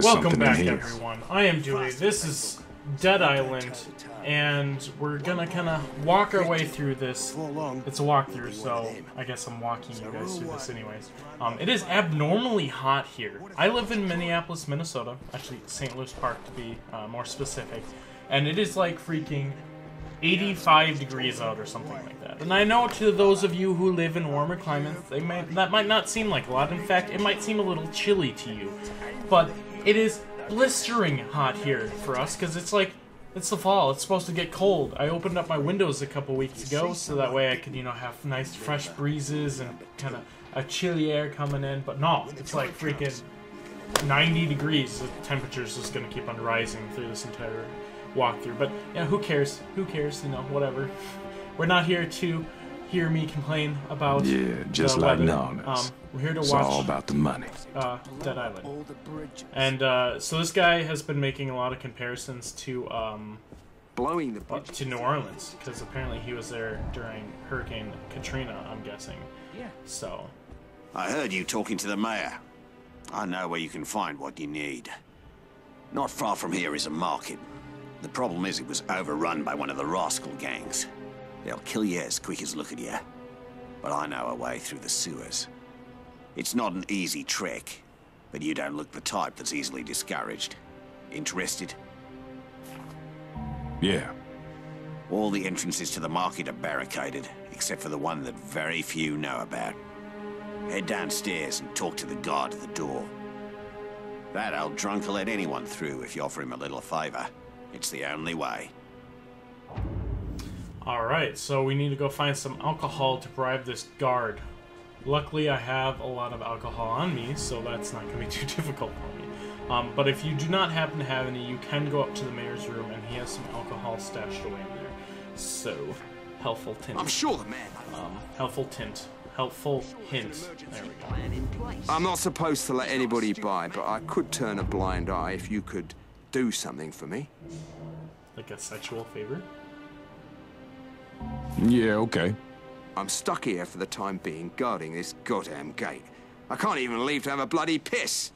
Welcome back, everyone. I am Dewey. This is Dead Island, and we're gonna kind of walk our way through this. It's a walkthrough, so I guess I'm walking you guys through this anyways. It is abnormally hot here. I live in Minneapolis, Minnesota. Actually, St. Louis Park to be more specific. And it is like freaking 85 degrees out or something like that. And I know to those of you who live in warmer climates, that might not seem like a lot. In fact, it might seem a little chilly to you. But it is blistering hot here for us, because it's like, it's the fall, it's supposed to get cold. I opened up my windows a couple weeks ago, so that way I could, you know, have nice fresh breezes and kind of a chilly air coming in, but no, it's like freaking 90 degrees. The temperature's just going to keep on rising through this entire walkthrough, but yeah, who cares, you know, whatever. We're not here to hear me complain about just like Nonus. We're here to it's watch all about the money. Dead Island. And so this guy has been making a lot of comparisons to New Orleans, because apparently he was there during Hurricane Katrina, I'm guessing. Yeah. So I heard you talking to the mayor. I know where you can find what you need. Not far from here is a market. The problem is it was overrun by one of the rascal gangs. They'll kill you as quick as look at you. But I know a way through the sewers. It's not an easy trek, but you don't look the type that's easily discouraged. Interested? Yeah. All the entrances to the market are barricaded, except for the one that very few know about. Head downstairs and talk to the guard at the door. That old drunk will let anyone through if you offer him a little favor. It's the only way. Alright, so we need to go find some alcohol to bribe this guard. Luckily, I have a lot of alcohol on me, so that's not going to be too difficult for me. But if you do not happen to have any, you can go up to the mayor's room, and he has some alcohol stashed away in there. So, helpful tint. I'm sure the man. Helpful hint. There we go. I'm not supposed to let anybody by, but I could turn a blind eye if you could do something for me. Like a sexual favor? Yeah, okay. I'm stuck here for the time being, guarding this goddamn gate. I can't even leave to have a bloody piss.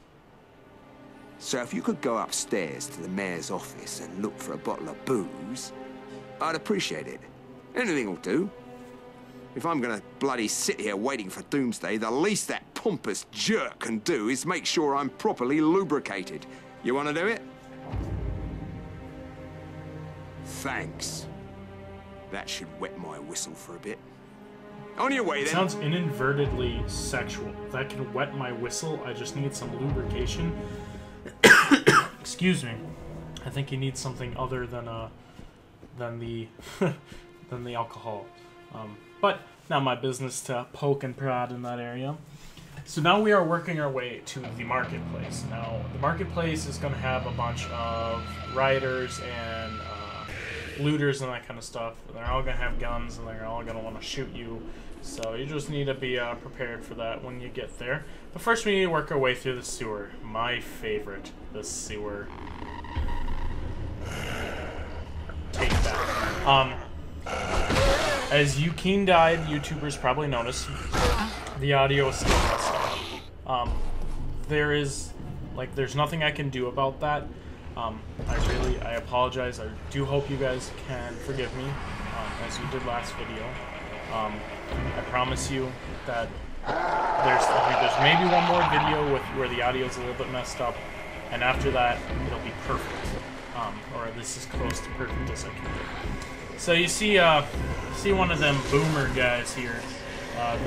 So if you could go upstairs to the mayor's office and look for a bottle of booze, I'd appreciate it. Anything will do. If I'm gonna bloody sit here waiting for doomsday, the least that pompous jerk can do is make sure I'm properly lubricated. You wanna do it? Thanks. That should wet my whistle for a bit. On your way, then. Sounds inadvertently sexual. That can wet my whistle. I just need some lubrication. Excuse me. I think you need something other than the than the alcohol. But not my business to poke and prod in that area. So now we are working our way to the marketplace. Now the marketplace is going to have a bunch of rioters and looters and that kind of stuff. They're all gonna have guns and they're all gonna want to shoot you, so you just need to be prepared for that when you get there. But first we need to work our way through the sewer. My favorite, the sewer. Take that. As you keen-eyed YouTubers probably noticed, the audio is still messed up. There's nothing I can do about that. I apologize. I do hope you guys can forgive me, as you did last video. I promise you that there's maybe one more video where the audio is a little bit messed up, and after that it'll be perfect, or this is close to perfect as I can get. So you see one of them boomer guys here. I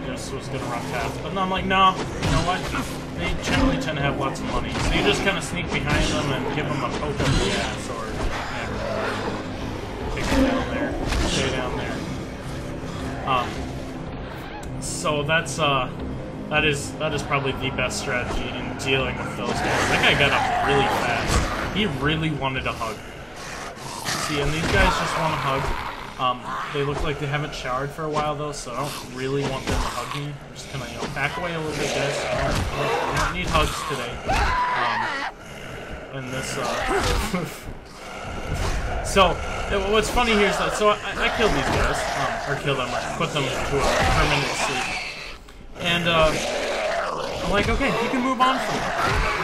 just was gonna run past, but no, I'm like, no, you know what? They generally tend to have lots of money, so you just kind of sneak behind them and give them a poke up the ass, or kick it down there, stay down there. So that is probably the best strategy in dealing with those guys. That guy got up really fast. He really wanted a hug. See, and these guys just want a hug. They look like they haven't showered for a while though, so I don't really want them to hug me. I'm just gonna, you know, back away a little bit, guys. I don't need hugs today. And this, so, what's funny here is that, so I killed these guys, or killed them, or put them to a permanent sleep. And, I'm like, okay, you can move on from it.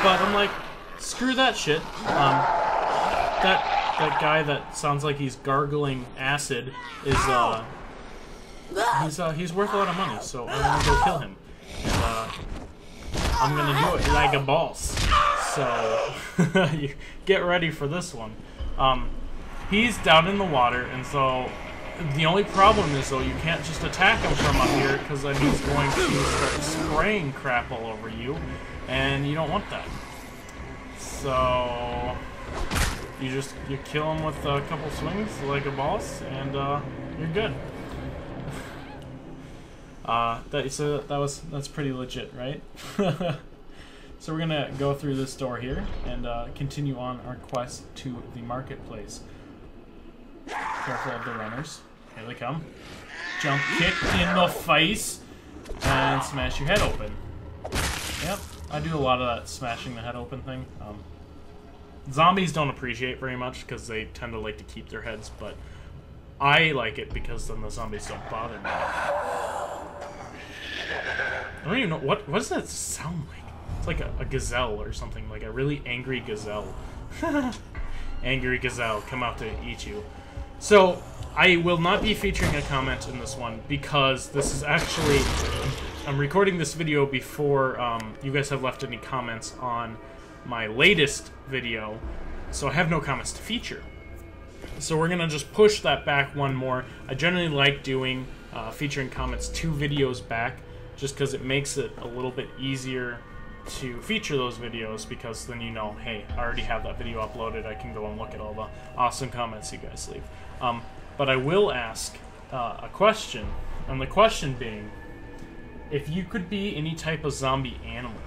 But I'm like, screw that shit. That guy that sounds like he's gargling acid is he's worth a lot of money, so I'm gonna go kill him. And I'm gonna do it like a boss. So you get ready for this one. He's down in the water, and so the only problem is, though, you can't just attack him from up here, because then he's going to start spraying crap all over you, and you don't want that. So you kill him with a couple swings like a boss, and you're good. That's pretty legit, right? So we're gonna go through this door here and continue on our quest to the marketplace. Careful of the runners. Here they come. Jump kick in the face and smash your head open. Yep, I do a lot of that smashing the head open thing. Zombies don't appreciate very much because they tend to like to keep their heads, but I like it because then the zombies don't bother me. I don't even know what does that sound like? It's like a gazelle or something, like a really angry gazelle. Angry gazelle, come out to eat you. So I will not be featuring a comment in this one because this is actually, I'm recording this video before you guys have left any comments on my latest video, so I have no comments to feature. So we're gonna just push that back one more. I generally like doing featuring comments 2 videos back, just because it makes it a little bit easier to feature those videos, because then you know, hey, I already have that video uploaded, I can go and look at all the awesome comments you guys leave. But I will ask a question, and the question being, if you could be any type of zombie animal,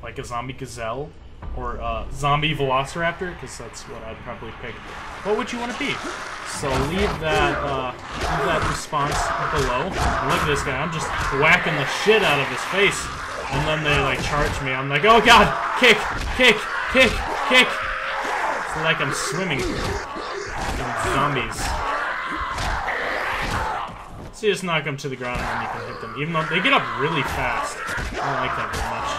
like a zombie gazelle, or a zombie velociraptor, because that's what I'd probably pick, what would you want to be? So leave that response below. And look at this guy, I'm just whacking the shit out of his face, and then they like charge me. I'm like, oh god, kick, kick, kick, kick. It's like I'm swimming in zombies. So you just knock them to the ground and then you can hit them, even though they get up really fast. I don't like that very much.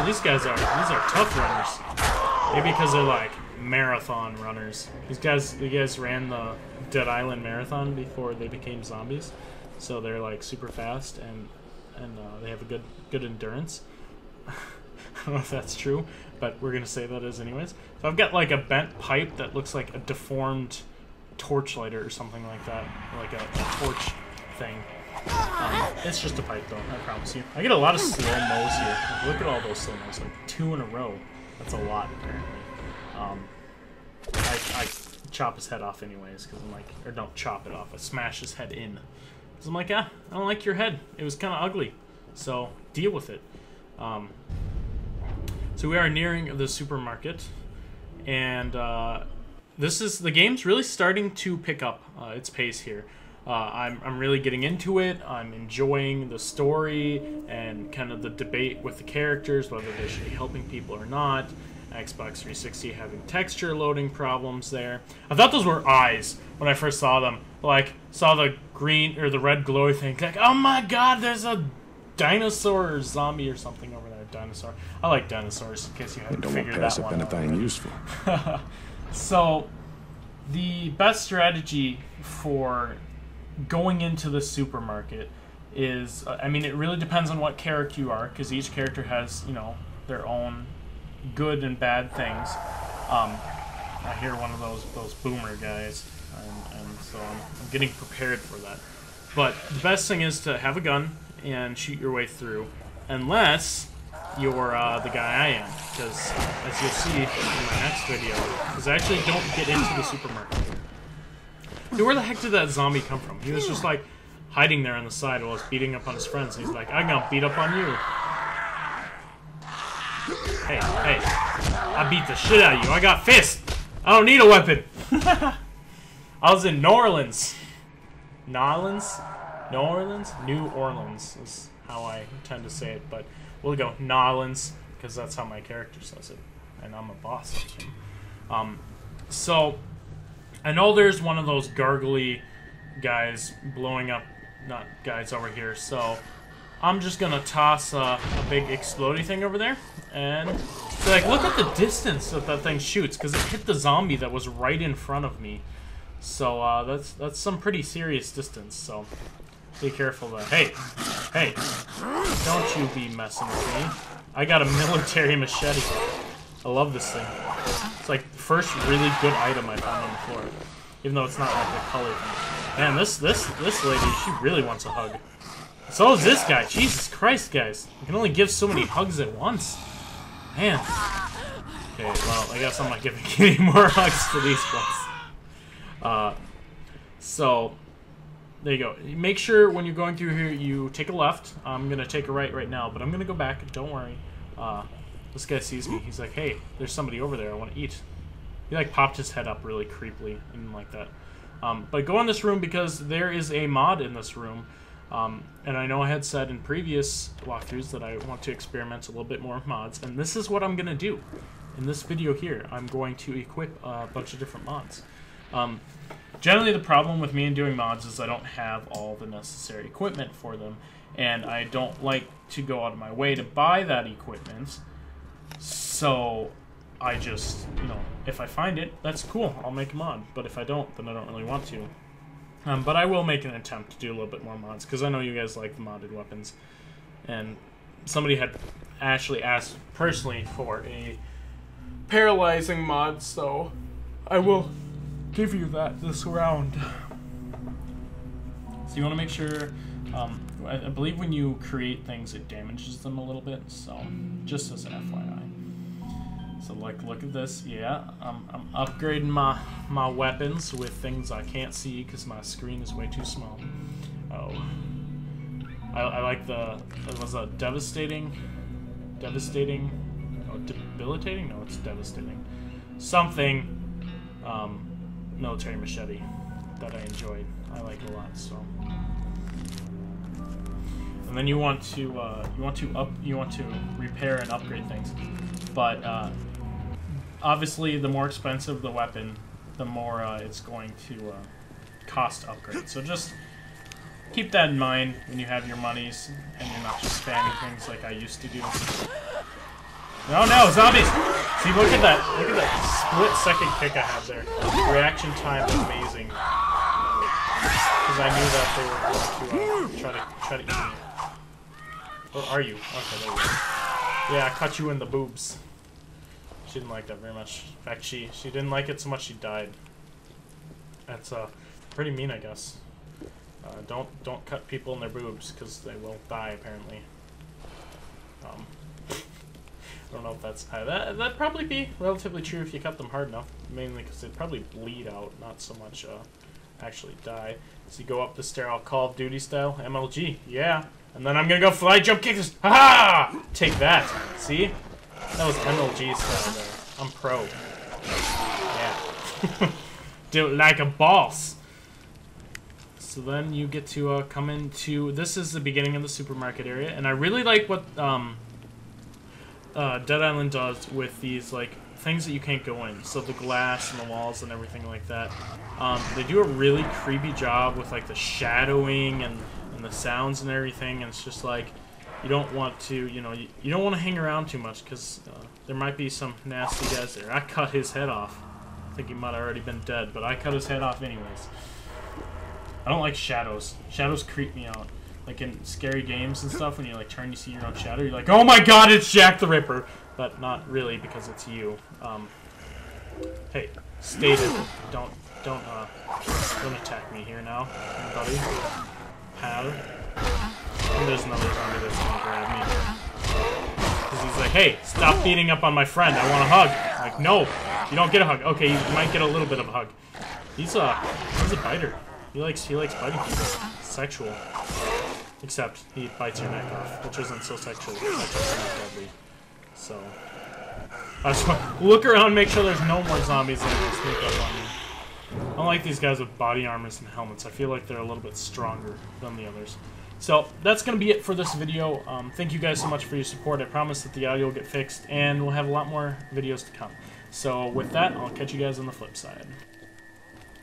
These are tough runners. Maybe because they're like marathon runners. You guys ran the Dead Island marathon before they became zombies, so they're like super fast and they have a good endurance. I don't know if that's true, but we're gonna say that is anyways. So I've got like a bent pipe that looks like a deformed torch lighter or something like that, like a torch thing. It's just a pipe though, I promise you. I get a lot of slow-mos here. Look at all those slow-mos, like 2 in a row. That's a lot, apparently. I chop his head off anyways, because I'm like, or don't chop it off, I smash his head in. Because I'm like, I don't like your head. It was kind of ugly, so deal with it. So we are nearing the supermarket, and the game's really starting to pick up its pace here. I'm really getting into it. I'm enjoying the story and kind of the debate with the characters, whether they should be helping people or not. Xbox 360 having texture loading problems there. I thought those were eyes when I first saw them. Like, saw the green or the red glowy thing. Like, oh my god, there's a dinosaur or zombie or something over there. Dinosaur. I like dinosaurs, in case you hadn't figured that one out. Anything useful. So, the best strategy for going into the supermarket is, I mean, it really depends on what character you are, because each character has, you know, their own good and bad things. I hear one of those boomer guys, and so I'm getting prepared for that. But the best thing is to have a gun and shoot your way through, unless you're the guy I am, because as you'll see in my next video, because I actually don't get into the supermarket. Dude, where the heck did that zombie come from? He was just like hiding there on the side while I was beating up on his friends. He's like, I'm gonna beat up on you. Hey, I beat the shit out of you. I got fists. I don't need a weapon. I was in New Orleans. New Orleans is how I tend to say it, but we'll go New Orleans because that's how my character says it, and I'm a boss of him. So I know there's one of those gargly guys blowing up guys over here. So I'm just gonna toss a big explodey thing over there, and so, like, look at the distance that thing shoots, because it hit the zombie that was right in front of me. So that's some pretty serious distance. So be careful there. Hey, don't you be messing with me. I got a military machete. I love this thing. It's like the first really good item I found on the floor, even though it's not like a color thing. Man, this lady, she really wants a hug. So is this guy. Jesus Christ, guys. I can only give so many hugs at once. Man. Okay, well, I guess I'm not giving any more hugs to these ones. So, there you go. Make sure when you're going through here, you take a left. I'm going to take a right now, but I'm going to go back. Don't worry. This guy sees me. He's like, hey, there's somebody over there. I want to eat. He, like, popped his head up really creepily. I didn't like that. But go in this room because there is a mod in this room. And I know I had said in previous walkthroughs that I want to experiment a little bit more with mods, and this is what I'm going to do. In this video here, I'm going to equip a bunch of different mods. Generally, the problem with me in doing mods is I don't have all the necessary equipment for them, and I don't like to go out of my way to buy that equipment, so I just, you know, if I find it, that's cool, I'll make a mod, but if I don't, then I don't really want to. But I will make an attempt to do a little bit more mods, because I know you guys like the modded weapons. And somebody had actually asked personally for a paralyzing mod, so I will give you that this round. So you want to make sure, I believe when you create things, it damages them a little bit, so just as an FYI. So like, look at this. Yeah, I'm upgrading my weapons with things I can't see because my screen is way too small. Oh, I like it was a devastating. Oh, debilitating? No, it's devastating. Something. Military machete that I enjoyed. I like it a lot. So, and then you want to repair and upgrade things, but obviously, the more expensive the weapon, the more it's going to cost to upgrade. So just keep that in mind when you have your monies and you're not just spamming things like I used to do. No, zombies! See, look at that split-second kick I had there. Reaction time is amazing. Because I knew that they were going to try to eat me. Or are you? Okay, there you go. Yeah, I cut you in the boobs. She didn't like that very much. In fact, she didn't like it so much she died. That's pretty mean, I guess. Don't cut people in their boobs because they will die apparently. I don't know if that's that'd probably be relatively true if you cut them hard enough. Mainly because they'd probably bleed out, not so much actually die. So you go up the stair, all Call of Duty style, MLG, yeah. And then I'm gonna go fly jump kick this. Ha! Take that. See? That was MLG style there. I'm pro. Yeah. Do it like a boss. So then you get to come into... This is the beginning of the supermarket area. And I really like what Dead Island does with these, like, things that you can't go in. So the glass and the walls and everything like that. They do a really creepy job with, like, the shadowing and the sounds and everything. And it's just like... You don't want to, you know, you don't want to hang around too much because there might be some nasty guys there. I cut his head off. I think he might have already been dead, but I cut his head off anyways. I don't like shadows. Shadows creep me out. Like in scary games and stuff, when you like turn, you see your own shadow, you're like, oh my god, it's Jack the Ripper! But not really because it's you. Hey, stated. Don't attack me here now, buddy. And there's another zombie that's gonna grab me. Because he's like, hey, stop beating up on my friend. I want a hug. I'm like, no, you don't get a hug. Okay, you might get a little bit of a hug. He's a biter. He likes biting people. Sexual. Except he bites your neck off, which isn't so sexual. It's actually pretty deadly. So I just want to look around, make sure there's no more zombies that will sneak up on me. I don't like these guys with body armors and helmets. I feel like they're a little bit stronger than the others. So that's going to be it for this video. Thank you guys so much for your support. I promise that the audio will get fixed, and we'll have a lot more videos to come. So with that, I'll catch you guys on the flip side.